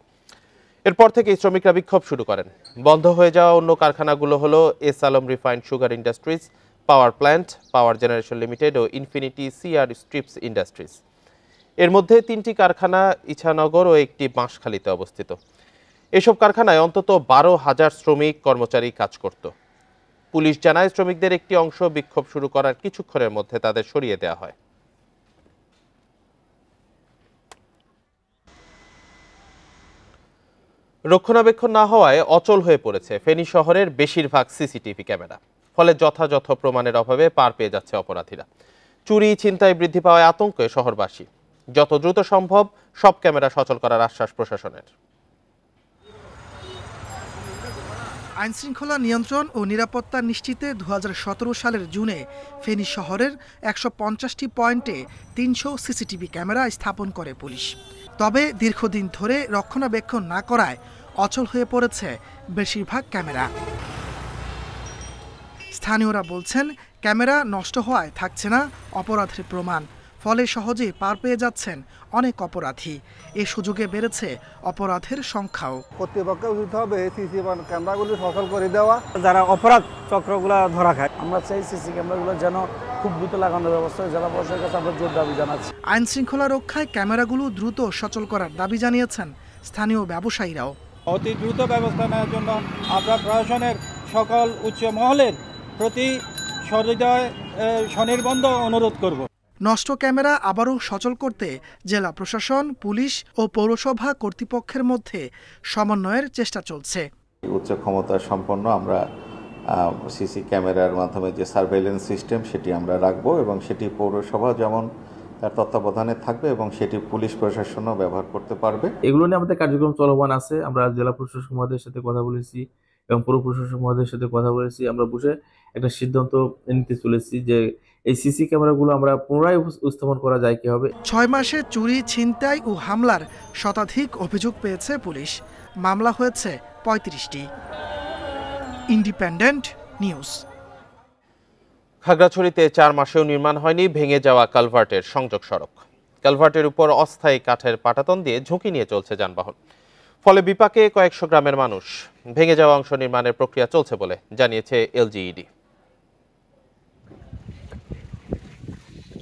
এরপর থেকে শ্রমিকরা বিক্ষোভ শুরু করেন। বন্ধ হয়ে যাওয়া অন্য কারখানাগুলো হলো S Alam refined sugar industries, power plant, power generation limited ও ইনফিনিটি সিআর স্ট্রিপস ইন্ডাস্ট্রিজ। এর মধ্যে 3টি কারখানা ইছানগর ও একটি বাঁশখালীতে অবস্থিত। এসব কারখানায় অন্তত 12,000 শ্রমিক কর্মচারী কাজ করত। পুলিশ জানায়, শ্রমিকদের একটি অংশ বিক্ষোভ শুরু করার কিছুক্ষণের মধ্যে তাদের সরিয়ে দেওয়া হয়। রক্ষণাবেক্ষণ না হওয়ায় অচল হয়ে পড়েছে ফেনী শহরের বেশিরভাগ সিসিটিভি ক্যামেরা। ফলে যথাযথ প্রমাণের অভাবে পার পেয়ে যাচ্ছে অপরাধীরা। চুরি ছিনতাই বৃদ্ধি পাওয়ায় আতঙ্কে শহরবাসী। যত দ্রুত সম্ভব সব ক্যামেরা সচল করার আশ্বাস প্রশাসনের। আইনশৃঙ্খলা নিয়ন্ত্রণ ও নিরাপত্তা নিশ্চিতে 2017 সালের জুনে ফেনী শহরের 150টি পয়েন্টে 300 সিসিটিভি ক্যামেরা স্থাপন করে পুলিশ। তবে দীর্ঘদিন ধরে রক্ষণাবেক্ষণ না করায় অচল হয়ে পড়েছে বেশিরভাগ ক্যামেরা। স্থানীয়রা বলছেন, ক্যামেরা নষ্ট হওয়ায় থাকছে না অপরাধের প্রমাণ। ফলে সহজেই পার পেয়ে যাচ্ছেন অনেক অপরাধী। এ সুযোগে বেড়েছে অপরাধের সংখ্যাও। কর্তৃপক্ষের উচিত হবে সিসি ক্যামেরাগুলো সচল করে দেওয়া, যারা অপরাধ চক্রগুলো ধরা খায়। আমরা চাই সিসি ক্যামেরাগুলো যেন খুব দ্রুত লাগানোর ব্যবস্থা জেলা প্রশাসনের কাছে আমরা জোর দাবি জানাচ্ছি। আইন শৃঙ্খলা রক্ষায় ক্যামেরাগুলো দ্রুত সচল করার দাবি জানিয়েছেন স্থানীয় ব্যবসায়ীরাও। অতি দ্রুত ব্যবস্থা নেওয়ার জন্য আমরা প্রশাসনের সকল উচ্চ মহলের প্রতি সহৃদয় স্বনির্বন্ধ অনুরোধ করব। নষ্ট ক্যামেরা আবারও সচল করতে জেলা প্রশাসন, পুলিশ ও পৌরসভা কর্তৃপক্ষের মধ্যে সমন্বয়ের চেষ্টা চলছে। উচ্চ ক্ষমতা সম্পন্ন আমরা সিসি ক্যামেরার মাধ্যমে যে সার্ভেইলেন্স সিস্টেম সেটি আমরা রাখবো এবং সেটি পৌরসভা যেমন তার তত্ত্বাবধানে থাকবে এবং সেটি পুলিশ প্রশাসনও ব্যবহার করতে পারবে। এগুলো নিয়ে আমাদের কার্যক্রম চলমান আছে। আমরা জেলা প্রশাসক মহোদয়ের সাথে কথা বলেছি এবং পৌর প্রশাসক মহোদয়ের সাথে কথা বলেছি। আমরা বসে একটা সিদ্ধান্ত নিতে চলেছি যে এই সিসি ক্যামেরাগুলো আমরা পুনরায় স্থাপন করা যায় কিভাবে। 6 মাসে চুরি, ছিনতাই ও হামলার শতাধিক অভিযোগ পেয়েছে পুলিশ। মামলা হয়েছে 35টি। Independent news. খাগড়াছড়িতে 4 মাসেও নির্মাণ হয়নি ভেঙে যাওয়া কালভার্টের সংযোগ সড়ক। কালভার্টের উপর অস্থায়ী কাঠের পাটাতন দিয়ে ঝুঁকি নিয়ে চলছে যানবাহন। ফলে বিপাকে কয়েকশো গ্রামের মানুষ। ভেঙে যাওয়া অংশ নির্মাণের প্রক্রিয়া চলছে বলে জানিয়েছে এলজিইডি।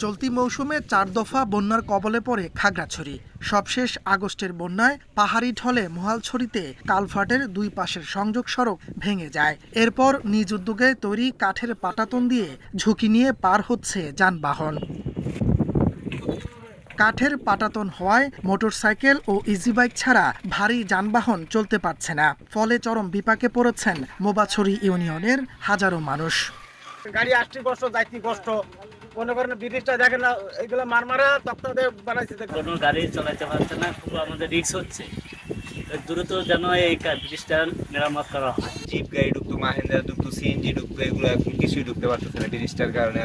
চলতি মৌসুমে 4 দফা বন্যার কবলে পড়ে খাগড়াছড়ি। সবশেষ আগস্টের বন্যায় পাহাড়ি ঢলে মহালছড়িতে কালভার্টের 2 পাশের সংযোগ সড়ক ভেঙে যায়। এরপর নিজ উদ্যোগে তৈরি কাঠের পাটাতন দিয়ে ঝুঁকি নিয়ে পার হচ্ছে যানবাহন। কাঠের পাটাতন হওয়ায় মোটরসাইকেল ও ইজি বাইক ছাড়া ভারী যানবাহন চলতে পারছে না। ফলে চরম বিপাকে পড়েছেন মোবাছড়ি ইউনিয়নের হাজারো মানুষ। গাড়ি আসতে কষ্ট, যাইতে কষ্ট। মনে করেন ব্রিজটা দেখেন না, এগুলো মারমারা তক্তা দিয়ে বানাইছে। কোনো গাড়ি চালাতে পারছে না, খুব আমাদের রিস্ক হচ্ছে। দ্রুত যেন এই ব্রিজটা মেরামত করা হয়। জিপ গাড়ি ঢুকতো, মাহেন্দ্রা ঢুকতো, সিএনজি ঢুকতো, এগুলো এখন কিছুই ঢুকতে পারতেছে না ব্রিজটার কারণে।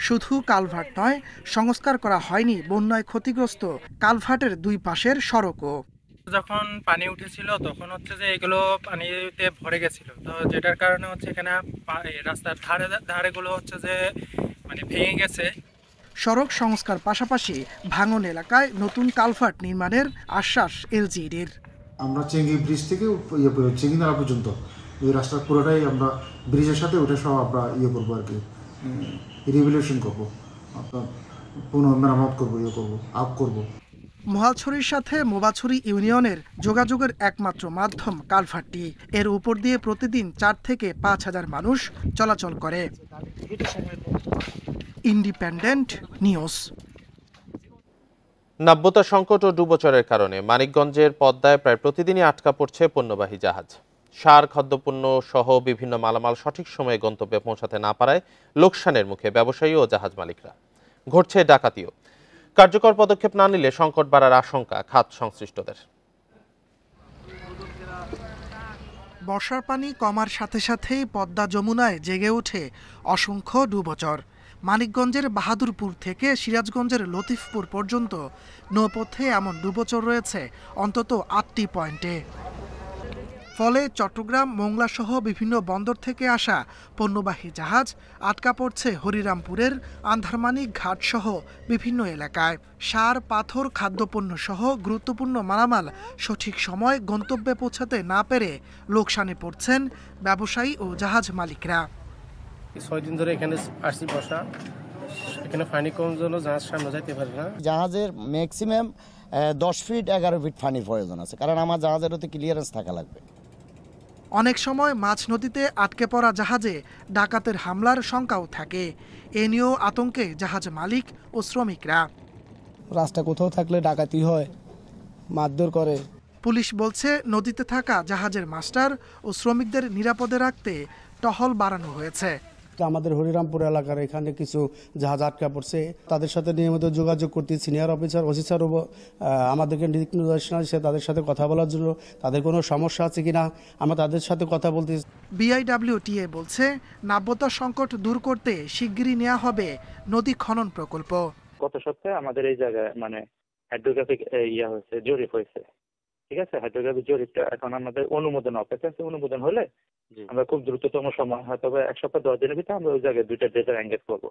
শুধু কালভার্ট নয়, সংস্কার করা হয়নি বন্যায় ক্ষতিগ্রস্ত কালভার্টের দুই পাশের সড়কও। যখন পানি উঠেছিল তখন হচ্ছে যে এগুলো পানিতে ভরে গেছিল, তো যেটার কারণে হচ্ছে এখানে রাস্তার ধারেগুলো হচ্ছে যে মানে ভেঙে গেছে। সড়ক সংস্কার পাশাপাশি ভাঙন এলাকায় নতুন কালভার্ট নির্মাণের আশ্বাস এলজিইডির। আমরা চেঙ্গি ব্রিজ থেকে চেঙ্গিনালা পর্যন্ত এই রাস্তা পুরোটাই আমরা ব্রিজের সাথে ওটা সব আমরা করবো আর কি, রিভ্যালুয়েশন করবো, পুনঃমেরামত করবো, আপ করবো। মহালছড়ির সাথে মোবাছড়ি ইউনিয়নের যোগাযোগের একমাত্র মাধ্যম কালভার্টটি। এর উপর দিয়ে প্রতিদিন 4 থেকে 5 হাজার মানুষ চলাচল করে। Independent news. নাব্যতা সংকট ও ডুবোচরের কারণে মানিকগঞ্জের পদ্মায় প্রায় প্রতিদিনই আটকা পড়ছে পণ্যবাহী জাহাজ। সার, খাদ্যপণ্য সহ বিভিন্ন মালামাল সঠিক সময়ে গন্তব্যে পৌঁছাতে না পারায় লোকসানের মুখে ব্যবসায়ী ও জাহাজ মালিকরা। ঘটছে ডাকাতিও। কার্যকর পদক্ষেপ না নিলে সংকট বাড়ার আশঙ্কা খাত সংশ্লিষ্টদের। বর্ষার পানি কমার সাথে সাথেই পদ্মা যমুনায় জেগে ওঠে অসংখ্য ডুবোচর। মানিকগঞ্জের বাহাদুরপুর থেকে সিরাজগঞ্জের লতিফপুর পর্যন্ত নৌপথে এমন ডুবোচর রয়েছে অন্তত 8টি পয়েন্টে। ফলে চট্টগ্রাম, মোংলা সহ বিভিন্ন বন্দর থেকে আসা পণ্যবাহী জাহাজ আটকা পড়ছে হরিরামপুরের আন্ধারমানিক ঘাট সহ বিভিন্ন এলাকায়। সার, পাথর, খাদ্যপণ্য সহ গুরুত্বপূর্ণ মালামাল সঠিক সময় গন্তব্যে পৌঁছাতে না পেরে লোকসানে পড়ছেন ব্যবসায়ী ও জাহাজ মালিকরা। 6 দিন ধরে এখানে আসছি বসা, এখানে পানি কম জন্য জাহাজ সামনে যাইতে পারে না। জাহাজের ম্যাক্সিমাম 10 ফিট 11 ফিট পানির প্রয়োজন আছে, কারণ আমার জাহাজের ওতে ক্লিয়ারেন্স থাকা লাগবে। অনেক সময় মাঝ নদীতে আটকে পড়া জাহাজে ডাকাতের হামলার শঙ্কাও থাকে। এ নিয়েও আতঙ্কে জাহাজ মালিক ও শ্রমিকরা। রাস্তা কোথাও থাকলে ডাকাতি হয়, মারধর করে। পুলিশ বলছে নদীতে থাকা জাহাজের মাস্টার ও শ্রমিকদের নিরাপদে রাখতে টহল বাড়ানো হয়েছে। আমাদের হরিরামপুর এলাকার এখানে কিছু জাহাজ আটকা পড়ছে, তাদের সাথে নিয়মিত যোগাযোগ করতে সিনিয়র অফিসার ওসিসারও আমাদেরকে নির্দেশনা দিচ্ছে তাদের সাথে কথা বলার জন্য, তাদের কোনো সমস্যা আছে কিনা আমরা তাদের সাথে কথা বলতে। বিআইডব্লিউটিএ বলছে নাব্যতা সংকট দূর করতে শিগগিরই নেওয়া হবে নদী খনন প্রকল্প। গত সপ্তাহে আমাদের এই জায়গায় মানে হাইড্রোগ্রাফিক হয়েছে, জরিপ হয়েছে, ঠিক আছে। হাইড্রোগ্রাফিক জরিপটা এখন আমাদের অনুমোদন অপেক্ষা আছে। অনুমোদন হলে আমরা খুব দ্রুততম সময়, হয়তো 1 সপ্তাহ 10 দিনের ভিতরে আমরা ওই জায়গায় 2টা ড্রেজার এঙ্গেজ করবো।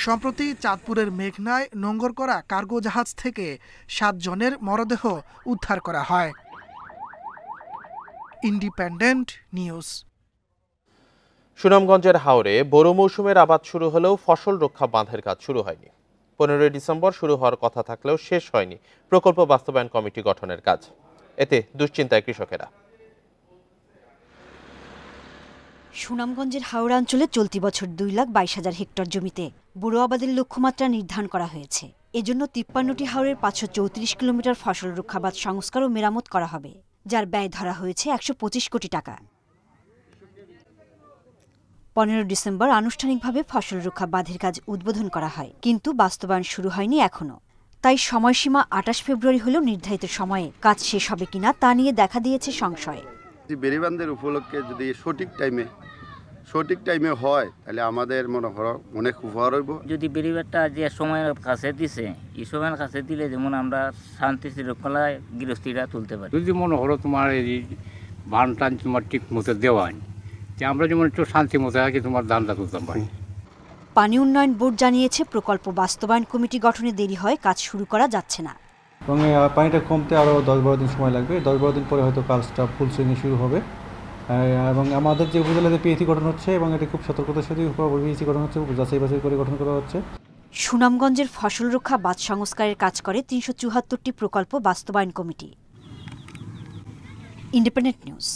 সম্প্রতি চাঁদপুরের মেঘনায় নোঙ্গর করা কার্গো জাহাজ থেকে 7 জনের মরদেহ উদ্ধার করা হয়। Independent news. সুনামগঞ্জের হাওরে বোরো মৌসুমের আবাদ শুরু হলেও ফসল রক্ষা বাঁধের কাজ শুরু হয়নি। 15 ডিসেম্বর শুরু হওয়ার কথা থাকলেও শেষ হয়নি প্রকল্প বাস্তবায়ন কমিটি গঠনের কাজ। এতে দুশ্চিন্তায় কৃষকেরা। সুনামগঞ্জের হাওড়া অঞ্চলে চলতি বছর 2,22,000 হেক্টর জমিতে বোরো আবাদের লক্ষ্যমাত্রা নির্ধারণ করা হয়েছে। এজন্য 53টি হাওরের 534 কিলোমিটার ফসল রক্ষা বাঁধ সংস্কার ও মেরামত করা হবে, যার ব্যয় ধরা হয়েছে 125 কোটি টাকা। 15 ডিসেম্বর আনুষ্ঠানিকভাবে ফসল রক্ষা বাঁধের কাজ উদ্বোধন করা হয়, কিন্তু বাস্তবায়ন শুরু হয়নি এখনো। তাই সময়সীমা 28 ফেব্রুয়ারি হলেও নির্ধারিত সময়ে কাজ শেষ হবে কিনা তা নিয়ে দেখা দিয়েছে সংশয়। বেড়িবান্ধের উপলক্ষে যদি সঠিক টাইমে হয় তাহলে আমাদের মনে হয় অনেক উপকার হইব। যদি বেড়িবাঁধটা যে সময়ের কাছে দিছে, এই সময়ের কাছে দিলে যেমন আমরা শান্তি শৃঙ্খলায় গৃহস্থীরা তুলতে পারি। যদি মনে হলো তোমার এই বান টান তোমার ঠিক মতো দেওয়া হয়, যে আমরা যেমন একটু শান্তি মতো থাকি তোমার ধানটা তুলতাম পারি। পানি উন্নয়ন বোর্ড জানিয়েছে প্রকল্প বাস্তবায়ন কমিটি গঠনে দেরি হয় কাজ শুরু করা যাচ্ছে না। এবং পানিটা কমতে আরও 10-12 দিন সময় লাগবে। 10-12 দিন পরে হয়তো কাজটা ফুল সুইংয়ে শুরু হবে। এবং আমাদের যে উপজেলাতে পিএসি গঠন হচ্ছে এবং এটা খুব সতর্কতার সাথে পিএসি গঠন হচ্ছে, যাচাই বাছাই করে গঠন করা হচ্ছে। সুনামগঞ্জের ফসল রক্ষা বাঁধ সংস্কারের কাজ করে 374টি প্রকল্প বাস্তবায়ন কমিটি। Independent news.